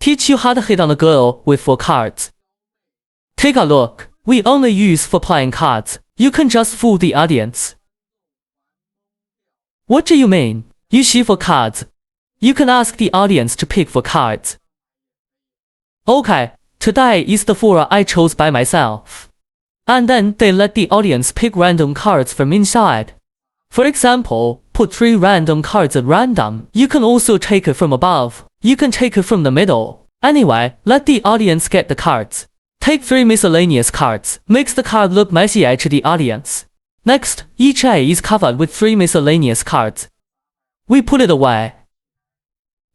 teach you how to hit on a girl with 4 cards. Take a look. We only use 4 playing cards. You can just fool the audience. What do you mean? You see 4 cards. You can ask the audience to pick 4 cards. Okay, today is the 4 I chose by myself. And then they let the audience pick random cards from inside. For example, put 3 random cards at random. You can also take it from above. You can take it from the middle. Anyway, let the audience get the cards. Take 3 miscellaneous cards. Makes the card look messy to the audience. Next, each A is covered with 3 miscellaneous cards. We put it away.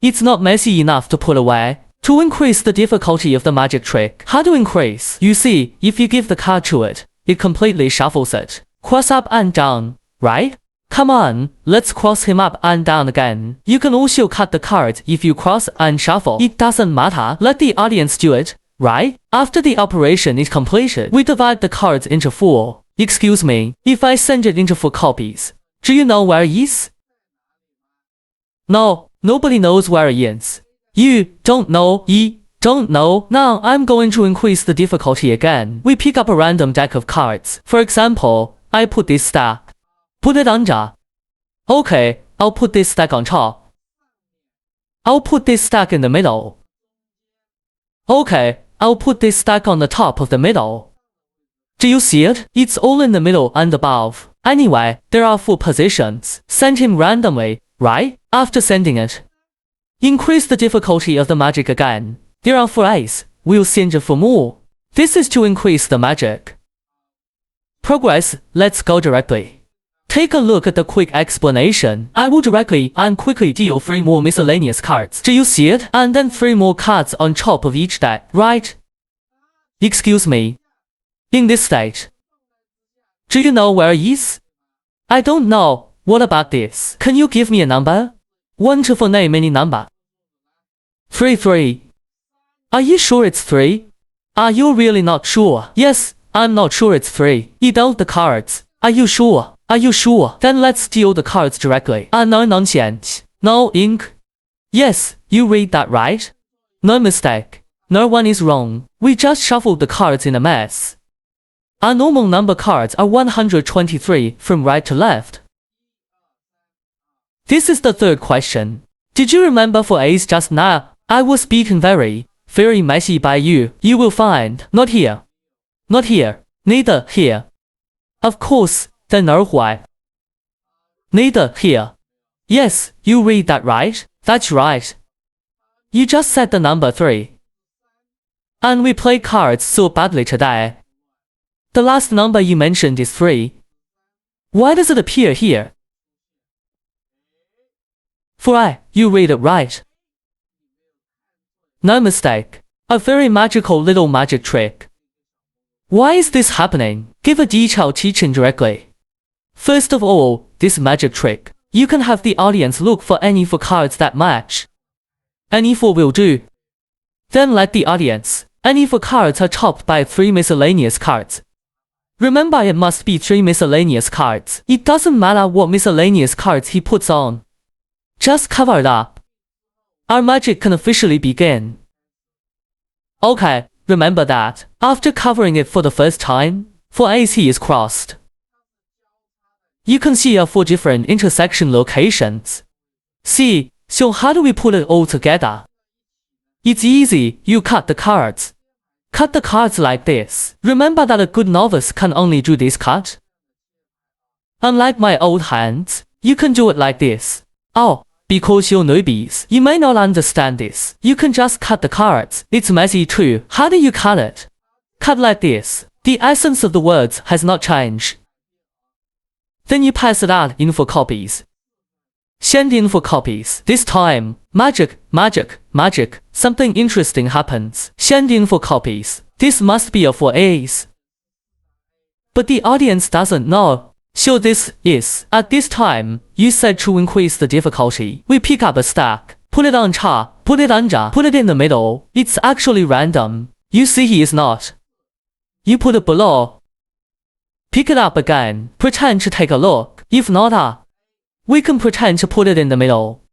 It's not messy enough to put away. To increase the difficulty of the magic trick. How to increase? You see, if you give the card to it, it completely shuffles it. Cross up and down, right? Come on, let's cross him up and down again. You can also cut the cards if you cross and shuffle. It doesn't matter. Let the audience do it, right? After the operation is completed, we divide the cards into 4. Excuse me, if I send it into 4 copies, do you know where it is? No, nobody knows where it is. You don't know. Don't know. Now I'm going to increase the difficulty again. We pick up a random deck of cards. For example, I put this stack. Put it under. Okay, I'll put this stack on top. I'll put this stack in the middle. Okay, I'll put this stack on the top of the middle. Do you see it? It's all in the middle and above. Anyway, there are 4 positions. Send him randomly, right? After sending it, increase the difficulty of the magic again. There are 4 A's. We'll send you 4 more. This is to increase the magic. Progress. Let's go directly. Take a look at the quick explanation. I will directly and quickly deal 3 more miscellaneous cards. Do you see it? And then 3 more cards on top of each deck, right? Excuse me. In this stage, do you know where it is? I don't know. What about this? Can you give me a number? 1 to 4, name any number. 3. Are you sure it's 3? Are you really not sure? Yes, I'm not sure it's 3. You dealt the cards. Are you sure? Are you sure? Then let's deal the cards directly. No nonsense. No ink. Yes, you read that right? No mistake. No one is wrong. We just shuffled the cards in a mess. Our normal number cards are 123 from right to left. This is the 3rd question. Did you remember 4 A's just now? I was beaten very messy by you. You will find. Not here. Not here. Neither here. Of course, then why? Neither here. Yes, you read that right? That's right. You just said the number 3. And we play cards so badly today. The last number you mentioned is 3. Why does it appear here? 4. You read it right. No mistake. A very magical little magic trick. Why is this happening? Give a detailed teaching directly. First of all, this magic trick. You can have the audience look for any 4 cards that match. Any 4 will do. Then let the audience. Any 4 cards are topped by 3 miscellaneous cards. Remember, it must be 3 miscellaneous cards. It doesn't matter what miscellaneous cards he puts on. Just cover it up. Our magic can officially begin. Okay, remember that. After covering it for the first time, 4 A's he is crossed. You can see 4 different intersection locations. See, so how do we put it all together? It's easy. You cut the cards. Cut the cards like this. Remember that a good novice can only do this cut. Unlike my old hands, you can do it like this. Oh, because you're newbies, you may not understand this. You can just cut the cards. It's messy too. How do you cut it? Cut like this. The essence of the words has not changed. Then you pass it out in 4 copies. Send in 4 copies. This time, magic, magic, magic. Something interesting happens. Send in 4 copies. This must be a 4 A's. But the audience doesn't know. So this is, at this time, you said to increase the difficulty. We pick up a stack, put it on top, put it under, put it in the middle. It's actually random. You see he is not. You put it below. Pick it up again, pretend to take a look. If not, we can pretend to put it in the middle.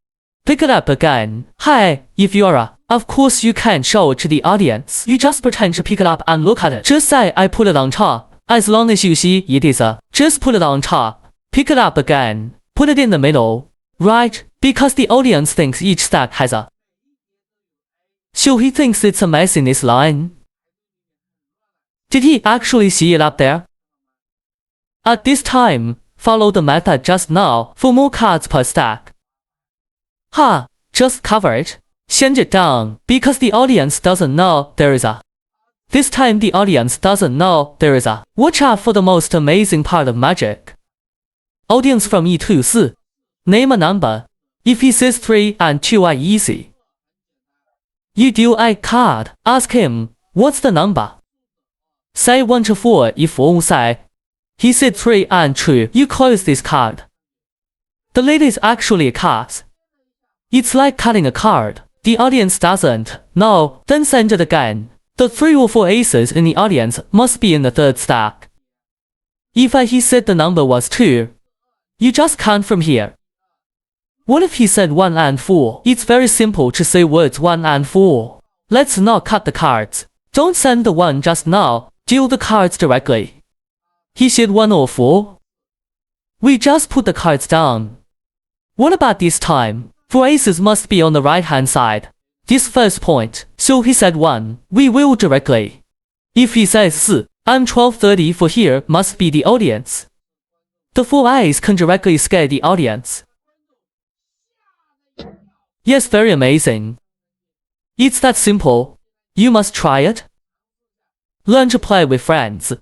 Pick it up again. Hi, if you're Of course you can't show it to the audience. You just pretend to pick it up and look at it. Just say I put it on top. As long as you see it is a, just put it on top. Pick it up again. Put it in the middle. Right? Because the audience thinks each stack has a. So he thinks it's a mess in this line. Did he actually see it up there? At this time, follow the method just now for more cards per stack. Ha! Just cover it. Send it down, because the audience doesn't know there is a. This time the audience doesn't know there is a. Watch out for the most amazing part of magic. Audience from E to 4. Name a number. If he says 3 and 2 are easy. You deal a card. Ask him, what's the number? Say 1 to 4 if all say. He said 3 and 2. You close this card. The lid is actually a card. It's like cutting a card. The audience doesn't know, then send it again. The 3 or 4 aces in the audience must be in the third stack. If he said the number was 2, you just count from here. What if he said 1 and 4? It's very simple to say words 1 and 4. Let's not cut the cards. Don't send the 1 just now, deal the cards directly. He said 1 or 4. We just put the cards down. What about this time? 4 aces must be on the right hand side. This first point, so he said 1, we will directly. If he says 4, and 1230 for here must be the audience. The 4 ace can directly scare the audience. Yes, very amazing. It's that simple. You must try it. Learn to play with friends.